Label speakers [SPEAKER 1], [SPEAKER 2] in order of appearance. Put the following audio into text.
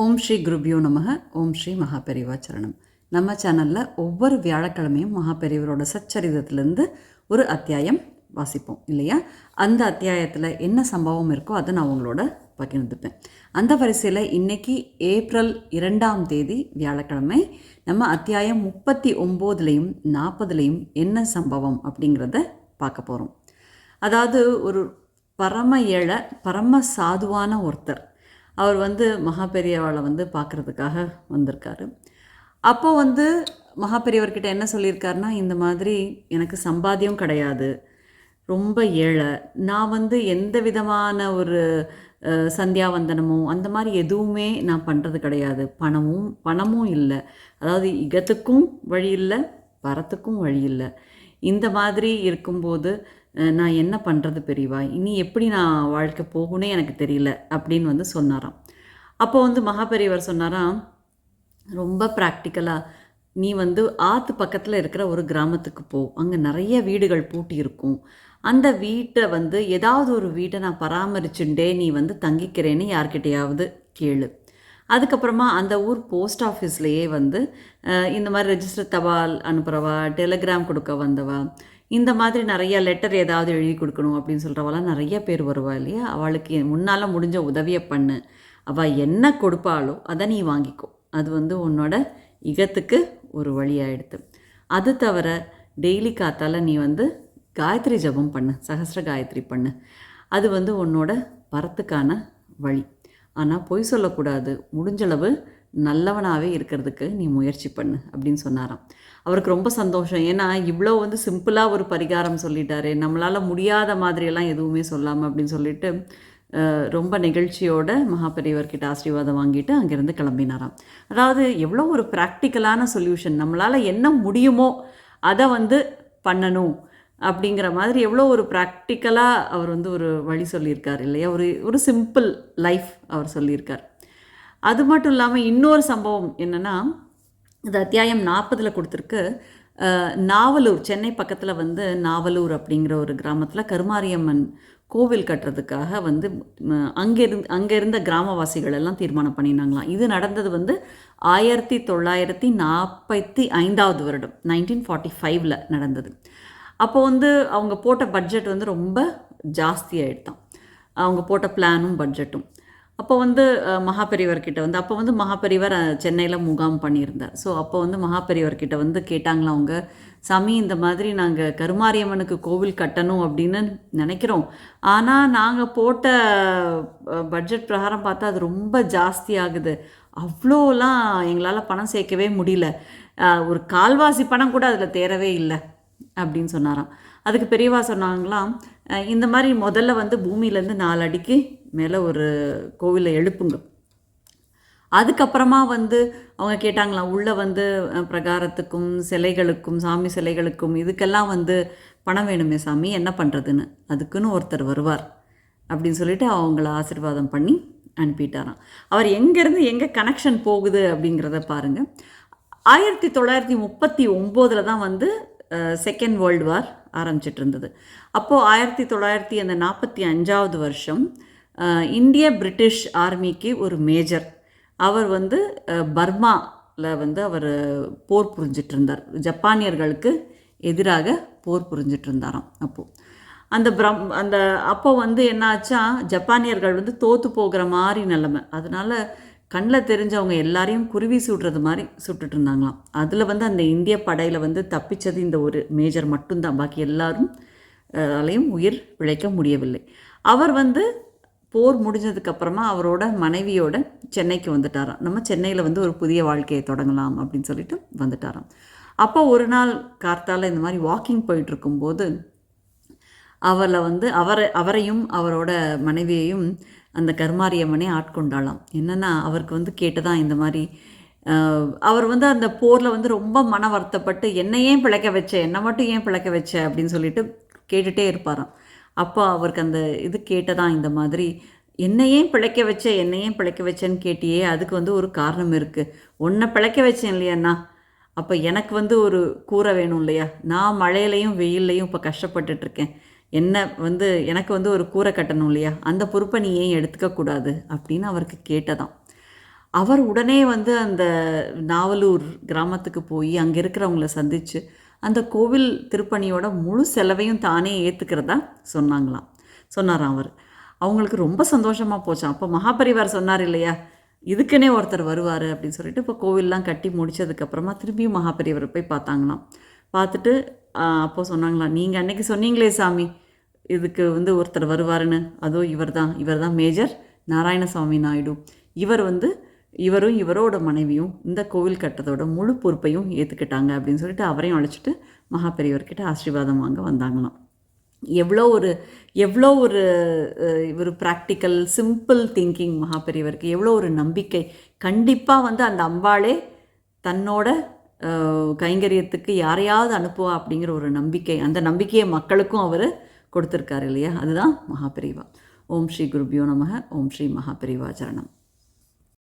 [SPEAKER 1] ஓம் ஸ்ரீ குருபியோ நமக. ஓம் ஸ்ரீ மகாபெரிவா சரணம். நம்ம சேனலில் ஒவ்வொரு வியாழக்கிழமையும் மகாபெரிவரோட சச்சரிதத்திலேருந்து ஒரு அத்தியாயம் வாசிப்போம் இல்லையா? அந்த அத்தியாயத்தில் என்ன சம்பவம் இருக்கோ அதை நான் உங்களோட பகிர்ந்துப்பேன். அந்த வரிசையில் இன்றைக்கி ஏப்ரல் 2 வியாழக்கிழமை நம்ம அத்தியாயம் 39லையும் 40லையும் என்ன சம்பவம் அப்படிங்கிறத பார்க்க போகிறோம். அதாவது ஒரு பரம ஏழை பரம சாதுவான ஒருத்தர் அவர் மகாபெரியவாளை பார்க்குறதுக்காக வந்திருக்காரு. அப்போது மகாபெரியவர்கிட்ட என்ன சொல்லியிருக்காருன்னா, இந்த மாதிரி எனக்கு சம்பாத்தியம் கிடையாது, ரொம்ப ஏழை, நான் எந்த விதமான ஒரு சந்தியாவந்தனமோ அந்த மாதிரி எதுவுமே நான் பண்ணுறது கிடையாது, பணமும் இல்லை, அதாவது இகத்துக்கும் வழி இல்லை பரத்துக்கும் வழி இல்லை, இந்த மாதிரி இருக்கும்போது நான் என்ன பண்ணுறது பெரியவா, இனி எப்படி நான் வாழ்க்கை போகுனே எனக்கு தெரியல அப்படின்னு சொன்னாராம். அப்போ மகாபெரியவர் சொன்னாராம், ரொம்ப ப்ராக்டிக்கலாக நீ ஆற்று பக்கத்தில் இருக்கிற ஒரு கிராமத்துக்கு போ, அங்கே நிறைய வீடுகள் பூட்டி இருக்கும், அந்த வீட்டை ஏதாவது ஒரு வீட்டை நான் பராமரிச்சுட்டே நீ தங்கிக்கிறேன்னு யார்கிட்டையாவது கேளு. அதுக்கப்புறமா அந்த ஊர் போஸ்ட் ஆஃபீஸ்லேயே இந்த மாதிரி ரெஜிஸ்டர் தபால் அனுப்புகிறவா, டெலிகிராம் கொடுக்க வந்தவா, இந்த மாதிரி நிறைய லெட்டர் ஏதாவது எழுதி கொடுக்கணும் அப்படின்னு சொல்கிறவெல்லாம் நிறைய பேர் வருவா இல்லையா? அவளுக்கு முன்னால் முடிஞ்ச உதவியை பண்ணு, அவள் என்ன கொடுப்பாளோ அதை நீ வாங்கிக்கோ, அது உன்னோட இகத்துக்கு ஒரு வழியாகிடுது. அது தவிர டெய்லி காத்தால் நீ காயத்ரி ஜபம் பண்ணு, சகஸ்ர காயத்ரி பண்ணு, அது உன்னோட வரத்துக்கான வழி. ஆனால் பொய் சொல்லக்கூடாது, முடிஞ்சளவு நல்லவனாகவே இருக்கிறதுக்கு நீ முயற்சி பண்ணு அப்படின்னு சொன்னாராம். அவருக்கு ரொம்ப சந்தோஷம். ஏன்னா இவ்வளோ சிம்பிளாக ஒரு பரிகாரம் சொல்லிட்டாரு, நம்மளால் முடியாத மாதிரியெல்லாம் எதுவுமே சொல்லாமல் அப்படின்னு சொல்லிட்டு ரொம்ப நிகழ்ச்சியோட மகாபெரியவர்கிட்ட ஆசீர்வாதம் வாங்கிட்டு அங்கேருந்து கிளம்பினாராம். அதாவது எவ்வளோ ஒரு ப்ராக்டிக்கலான சொல்யூஷன், நம்மளால் என்ன முடியுமோ அதை பண்ணணும் அப்படிங்கிற மாதிரி எவ்வளோ ஒரு ப்ராக்டிக்கலாக அவர் ஒரு வழி சொல்லியிருக்கார் இல்லையா? ஒரு சிம்பிள் லைஃப் அவர் சொல்லியிருக்கார். அது மட்டும் இல்லாமல் இன்னொரு சம்பவம் என்னென்னா, இது அத்தியாயம் 40 கொடுத்துருக்கு. நாவலூர், சென்னை பக்கத்தில் நாவலூர் அப்படிங்கிற ஒரு கிராமத்தில் கருமாரியம்மன் கோவில் கட்டுறதுக்காக அங்கே இருந்த கிராமவாசிகள் எல்லாம் தீர்மானம் பண்ணினாங்களாம். இது நடந்தது 1945 வருடம், 1945 நடந்தது. அப்போ அவங்க போட்ட பட்ஜெட் ரொம்ப ஜாஸ்தி ஆகிடுதான், அவங்க போட்ட பிளானும் பட்ஜெட்டும். அப்போ மகாபெரியவர்கிட்ட அப்போ மகாபெரியவர் சென்னையில் முகாம் பண்ணியிருந்தார். ஸோ அப்போ மகாபெரியவர்கிட்ட கேட்டாங்களாம் அவங்க, சாமி இந்த மாதிரி நாங்கள் கருமாரியம்மனுக்கு கோவில் கட்டணும் அப்படின்னு நினைக்கிறோம், ஆனால் நாங்கள் போட்ட பட்ஜெட் பிரகாரம் பார்த்தா அது ரொம்ப ஜாஸ்தி ஆகுது, அவ்வளோலாம் எங்களால் பணம் சேர்க்கவே முடியல, ஒரு கால்வாசி பணம் கூட அதில் தேரவே இல்லை அப்படின்னு சொன்னாராம். அதுக்கு பெரியவா சொன்னாங்களாம், இந்த மாதிரி முதல்ல பூமியிலேருந்து 4 அடிக்கு மேலே ஒரு கோவிலை எழுப்புங்க, அதுக்கப்புறமா அவங்க கேட்டாங்களாம், உள்ளே பிரகாரத்துக்கும் சிலைகளுக்கும் சாமி சிலைகளுக்கும் இதுக்கெல்லாம் பணம் வேணுமே சாமி, என்ன பண்ணுறதுன்னு, அதுக்குன்னு ஒருத்தர் வருவார் அப்படின்னு சொல்லிட்டு அவங்கள ஆசீர்வாதம் பண்ணி அனுப்பிட்டாராம். அவர் எங்கேருந்து எங்கே கனெக்ஷன் போகுது அப்படிங்கிறத பாருங்கள். 1939 தான் செகண்ட் வேர்ல்டு வார் ஆரம்பிச்சிட்டு இருந்தது. அப்போது 1945 வருஷம் இந்திய பிரிட்டிஷ் ஆர்மிக்கு ஒரு மேஜர், அவர் பர்மாவில் அவர் போர் புரிஞ்சிட்டு இருந்தார், ஜப்பானியர்களுக்கு எதிராக போர் புரிஞ்சிட்டு இருந்தாராம். அப்போது அப்போ என்ன ஆச்சா, ஜப்பானியர்கள் தோற்று போகிற மாதிரி நிலைமை, அதனால் கண்ணில் தெரிஞ்சவங்க எல்லாரையும் குருவி சுடுறது மாதிரி சுட்டுட்டு இருந்தாங்களாம். அதில் அந்த இந்திய படையில் தப்பிச்சது இந்த ஒரு மேஜர் மட்டும்தான், பாக்கி எல்லாரும் அதையும் உயிர் பிழைக்க முடியவில்லை. அவர் போர் முடிஞ்சதுக்கப்புறமா அவரோட மனைவியோட சென்னைக்கு வந்துட்டாராம். நம்ம சென்னையில் ஒரு புதிய வாழ்க்கையை தொடங்கலாம் அப்படின்னு சொல்லிட்டு வந்துட்டாராம். அப்போ ஒரு நாள் கார்த்தால் இந்த மாதிரி வாக்கிங் போயிட்டுருக்கும்போது அவரையும் அவரோட மனைவியையும் அந்த கருமாரியம்மனே ஆட்கொண்டாலாம். என்னென்னா அவருக்கு கேட்டதான் இந்த மாதிரி, அவர் அந்த போரில் ரொம்ப மன வருத்தப்பட்டு என்னை பிழைக்க வச்ச, என்னை மட்டும் ஏன் பிழைக்க வச்ச அப்படின்னு சொல்லிட்டு கேட்டுகிட்டே இருப்பாராம். அப்போ அவருக்கு அந்த இது கேட்டதான் இந்த மாதிரி, என்னையே பிழைக்க வச்சேன்னு கேட்டியே, அதுக்கு ஒரு காரணம் இருக்குது, உன்னை பிழைக்க வச்சேன் இல்லையாண்ணா, அப்போ எனக்கு ஒரு கூரை வேணும் இல்லையா, நான் மழையிலையும் வெயில்லையும் இப்போ கஷ்டப்பட்டுட்ருக்கேன், எனக்கு ஒரு கூரை கட்டணும் இல்லையா, அந்த பொறுப்பை நீ ஏன் எடுத்துக்கக்கூடாது அப்படின்னு அவருக்கு கேட்டதான். அவர் உடனே வந்து அந்த நாவலூர் கிராமத்துக்கு போய் அங்கே இருக்கிறவங்கள சந்தித்து அந்த கோவில் திருப்பணியோட முழு செலவையும் தானே ஏற்றுக்கிறதா சொன்னாராம் அவர். அவங்களுக்கு ரொம்ப சந்தோஷமாக போச்சான். அப்போ மகாபரிவார் சொன்னார் இல்லையா, இதுக்குன்னே ஒருத்தர் வருவார் அப்படின்னு சொல்லிட்டு இப்போ கோவில்லாம் கட்டி முடித்ததுக்கப்புறமா திரும்பியும் மகாபரிவரை போய் பார்த்தாங்களாம். பார்த்துட்டு அப்போ சொன்னாங்களாம், நீங்கள் அன்னைக்கு சொன்னீங்களே சாமி இதுக்கு வந்து ஒருத்தர் வருவாருன்னு, அதோ இவர் தான் மேஜர் நாராயணசாமி நாயுடு. இவரும் இவரோட மனைவியும் இந்த கோவில் கட்டத்தோட முழு பொறுப்பையும் ஏற்றுக்கிட்டாங்க அப்படின்னு சொல்லிட்டு அவரையும் அழைச்சிட்டு மகாபெரியவர்கிட்ட ஆசீர்வாதம் வாங்க வந்தாங்களாம். எவ்வளோ ஒரு ப்ராக்டிக்கல் சிம்பிள் திங்கிங் மகாபெரியவருக்கு, எவ்வளோ ஒரு நம்பிக்கை. கண்டிப்பாக வந்து அந்த அம்பாளே தன்னோட கைங்கரியத்துக்கு யாரையாவது அனுப்புவா அப்படிங்கிற ஒரு நம்பிக்கை, அந்த நம்பிக்கையை மக்களுக்கும் அவர் கொடுத்துருக்காரு இல்லையா, அதுதான் மகாபெரிவா. ஓம் ஸ்ரீ குருபியோ நமக. ஓம் ஸ்ரீ மகாபெரிவா சரணம்.